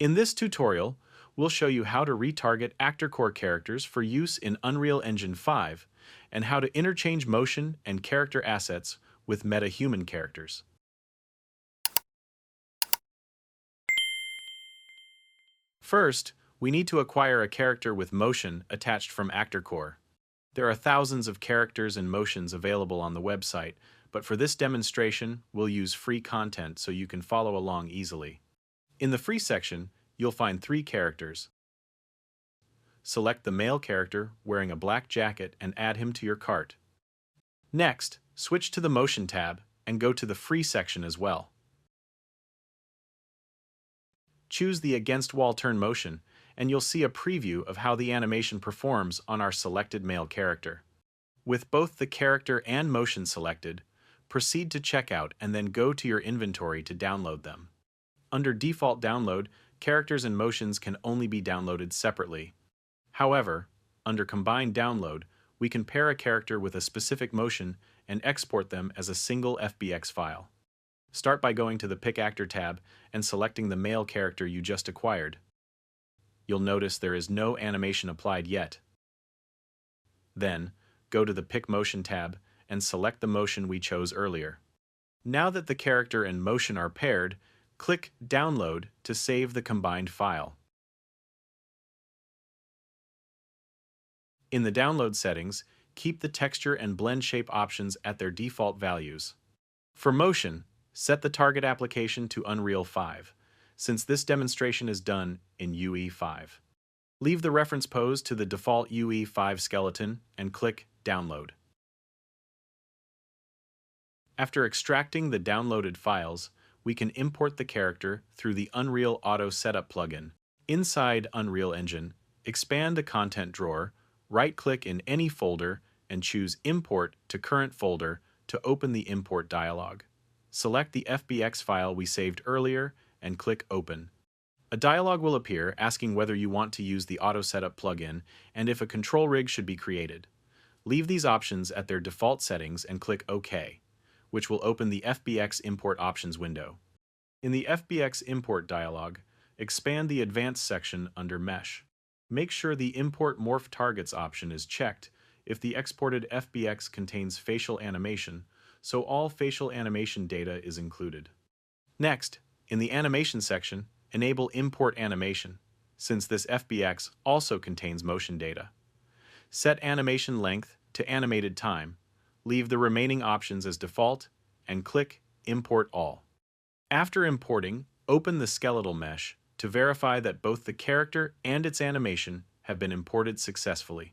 In this tutorial, we'll show you how to retarget ActorCore characters for use in Unreal Engine 5 and how to interchange motion and character assets with MetaHuman characters. First, we need to acquire a character with motion attached from ActorCore. There are thousands of characters and motions available on the website, but for this demonstration, we'll use free content so you can follow along easily. In the free section, you'll find 3 characters. Select the male character wearing a black jacket and add him to your cart. Next, switch to the Motion tab and go to the free section as well. Choose the Against Wall Turn motion, and you'll see a preview of how the animation performs on our selected male character. With both the character and motion selected, proceed to checkout and then go to your inventory to download them. Under default download, characters and motions can only be downloaded separately. However, under combined download, we can pair a character with a specific motion and export them as a single FBX file. Start by going to the Pick Actor tab and selecting the male character you just acquired. You'll notice there is no animation applied yet. Then, go to the Pick Motion tab and select the motion we chose earlier. Now that the character and motion are paired, click Download to save the combined file. In the download settings, keep the texture and blend shape options at their default values. For motion, set the target application to Unreal 5, since this demonstration is done in UE5. Leave the reference pose to the default UE5 skeleton and click Download. After extracting the downloaded files, we can import the character through the Unreal Auto Setup plugin. Inside Unreal Engine, expand the content drawer, right-click in any folder, and choose Import to Current Folder to open the import dialog. Select the FBX file we saved earlier and click Open. A dialog will appear asking whether you want to use the Auto Setup plugin and if a control rig should be created. Leave these options at their default settings and click OK, which will open the FBX Import Options window. In the FBX Import dialog, expand the Advanced section under Mesh. Make sure the Import Morph Targets option is checked if the exported FBX contains facial animation, so all facial animation data is included. Next, in the Animation section, enable Import Animation, since this FBX also contains motion data. Set animation length to animated time, leave the remaining options as default, and click Import All. After importing, open the skeletal mesh to verify that both the character and its animation have been imported successfully.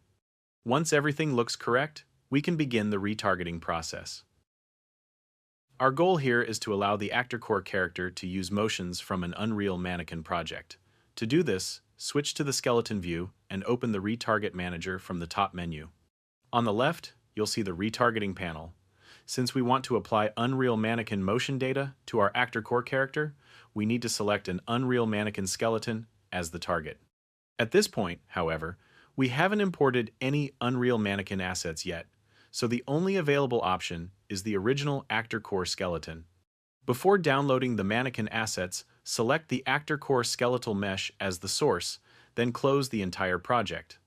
Once everything looks correct, we can begin the retargeting process. Our goal here is to allow the ActorCore character to use motions from an Unreal Mannequin project. To do this, switch to the skeleton view and open the Retarget Manager from the top menu. On the left, you'll see the retargeting panel. Since we want to apply Unreal Mannequin motion data to our ActorCore character, we need to select an Unreal Mannequin skeleton as the target. At this point, however, we haven't imported any Unreal Mannequin assets yet, so the only available option is the original ActorCore skeleton. Before downloading the Mannequin assets, select the ActorCore skeletal mesh as the source, then close the entire project.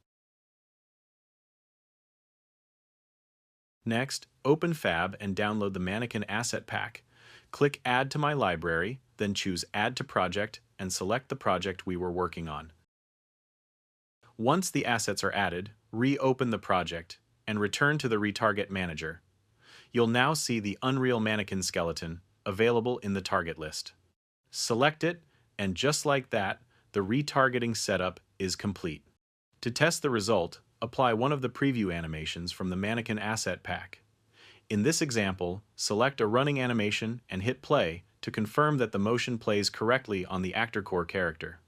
Next, open Fab and download the Mannequin Asset Pack. Click Add to My Library, then choose Add to Project and select the project we were working on. Once the assets are added, reopen the project and return to the Retarget Manager. You'll now see the Unreal Mannequin skeleton available in the target list. Select it, and just like that, the retargeting setup is complete. To test the result, apply one of the preview animations from the Mannequin Asset Pack. In this example, select a running animation and hit play to confirm that the motion plays correctly on the ActorCore character.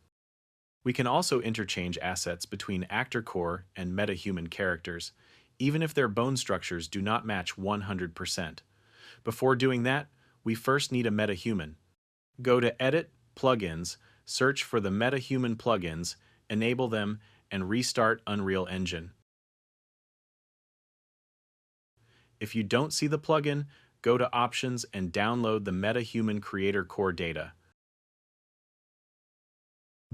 We can also interchange assets between ActorCore and MetaHuman characters, even if their bone structures do not match 100%. Before doing that, we first need a MetaHuman. Go to Edit, Plugins, search for the MetaHuman plugins, enable them, and restart Unreal Engine. If you don't see the plugin, go to Options and download the MetaHuman Creator Core data.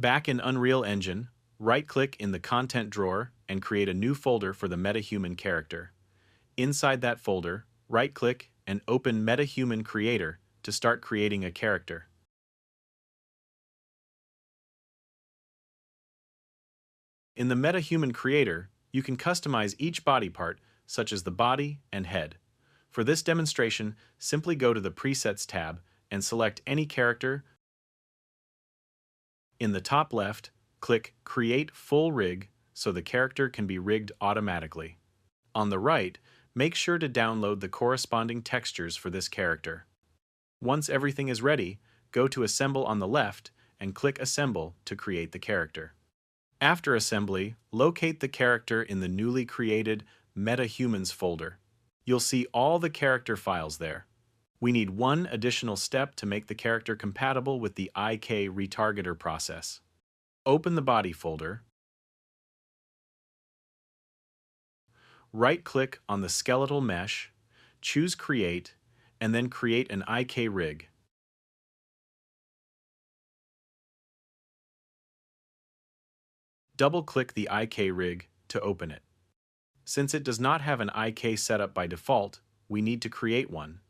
Back in Unreal Engine, right-click in the Content drawer and create a new folder for the MetaHuman character. Inside that folder, right-click and open MetaHuman Creator to start creating a character. In the MetaHuman Creator, you can customize each body part, such as the body and head. For this demonstration, simply go to the Presets tab and select any character. In the top left, click Create Full Rig so the character can be rigged automatically. On the right, make sure to download the corresponding textures for this character. Once everything is ready, go to Assemble on the left and click Assemble to create the character. After assembly, locate the character in the newly created MetaHumans folder. You'll see all the character files there. We need one additional step to make the character compatible with the IK Retargeter process. Open the body folder, right-click on the skeletal mesh, choose Create, and then create an IK rig. Double-click the IK rig to open it. Since it does not have an IK setup by default, we need to create one.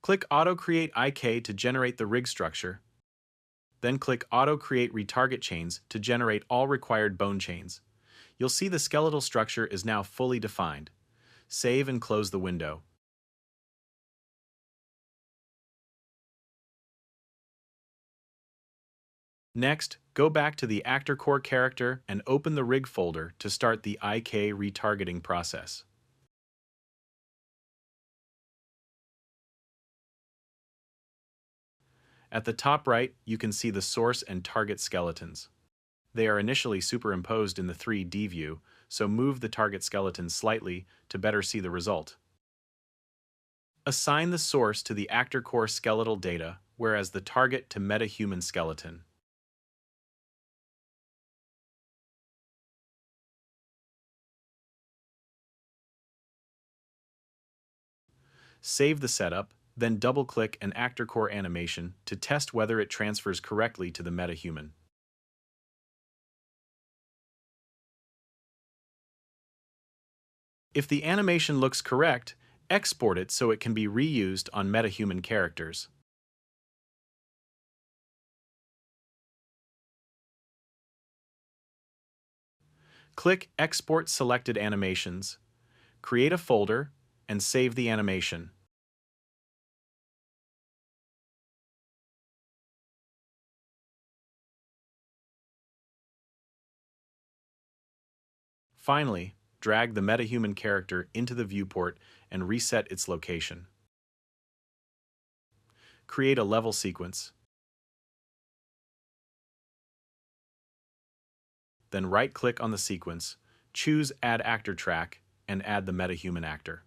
Click Auto Create IK to generate the rig structure. Then click Auto Create Retarget Chains to generate all required bone chains. You'll see the skeletal structure is now fully defined. Save and close the window. Next, go back to the ActorCore character and open the rig folder to start the IK retargeting process. At the top right, you can see the source and target skeletons. They are initially superimposed in the 3D view, so move the target skeleton slightly to better see the result. Assign the source to the ActorCore skeletal data, whereas the target to MetaHuman skeleton. Save the setup, then double-click an ActorCore animation to test whether it transfers correctly to the MetaHuman. If the animation looks correct, export it so it can be reused on MetaHuman characters. Click Export Selected Animations, create a folder, and save the animation. Finally, drag the MetaHuman character into the viewport and reset its location. Create a level sequence. Then right-click on the sequence, choose Add Actor Track, and add the MetaHuman actor.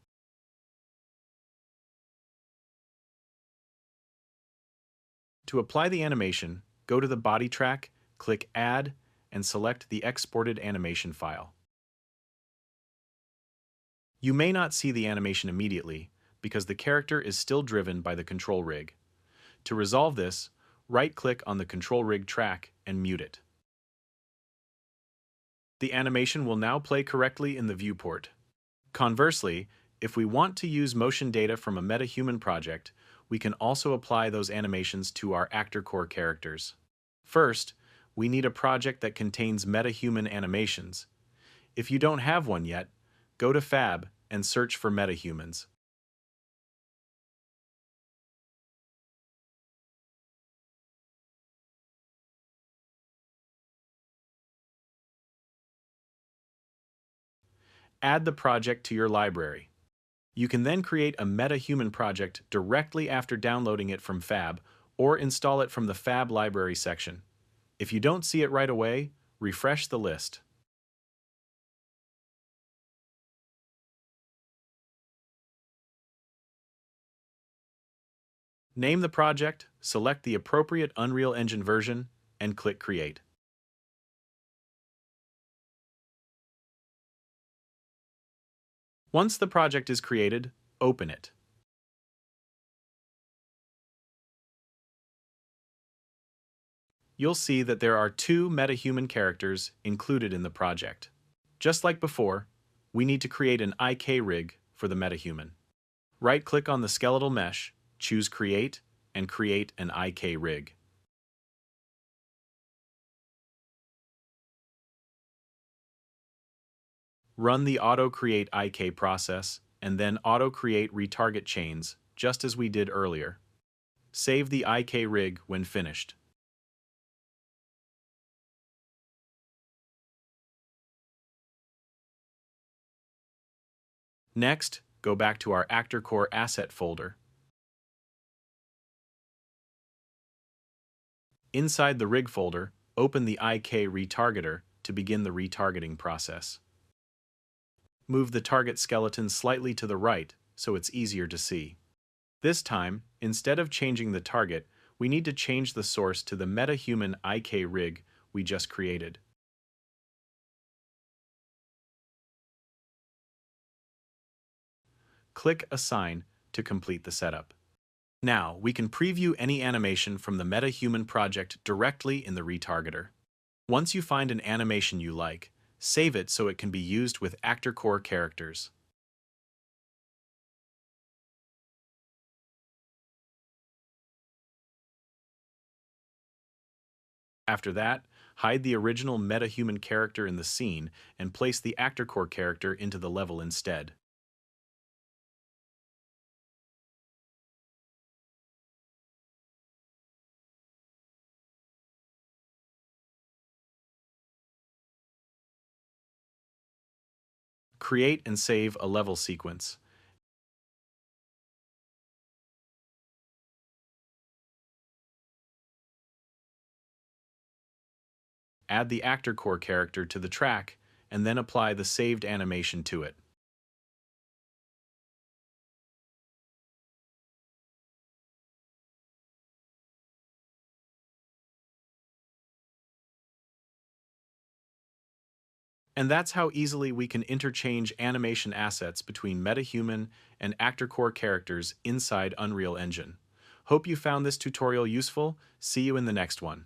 To apply the animation, go to the body track, click Add, and select the exported animation file. You may not see the animation immediately because the character is still driven by the control rig. To resolve this, right-click on the control rig track and mute it. The animation will now play correctly in the viewport. Conversely, if we want to use motion data from a MetaHuman project, we can also apply those animations to our ActorCore characters. First, we need a project that contains MetaHuman animations. If you don't have one yet, go to Fab and search for MetaHumans. Add the project to your library. You can then create a MetaHuman project directly after downloading it from Fab or install it from the Fab library section. If you don't see it right away, refresh the list. Name the project, select the appropriate Unreal Engine version, and click Create. Once the project is created, open it. you'll see that there are two MetaHuman characters included in the project. Just like before, we need to create an IK rig for the MetaHuman. Right-click on the skeletal mesh, choose Create, and create an IK rig. Run the auto-create IK process, and then auto-create retarget chains, just as we did earlier. Save the IK rig when finished. Next, go back to our ActorCore asset folder. Inside the rig folder, open the IK Retargeter to begin the retargeting process. Move the target skeleton slightly to the right so it's easier to see. This time, instead of changing the target, we need to change the source to the MetaHuman IK rig we just created. Click Assign to complete the setup. Now, we can preview any animation from the MetaHuman project directly in the Retargeter. Once you find an animation you like, save it so it can be used with ActorCore characters. After that, hide the original MetaHuman character in the scene and place the ActorCore character into the level instead. Create and save a level sequence. Add the ActorCore character to the track, and then apply the saved animation to it. And that's how easily we can interchange animation assets between MetaHuman and ActorCore characters inside Unreal Engine. Hope you found this tutorial useful. See you in the next one.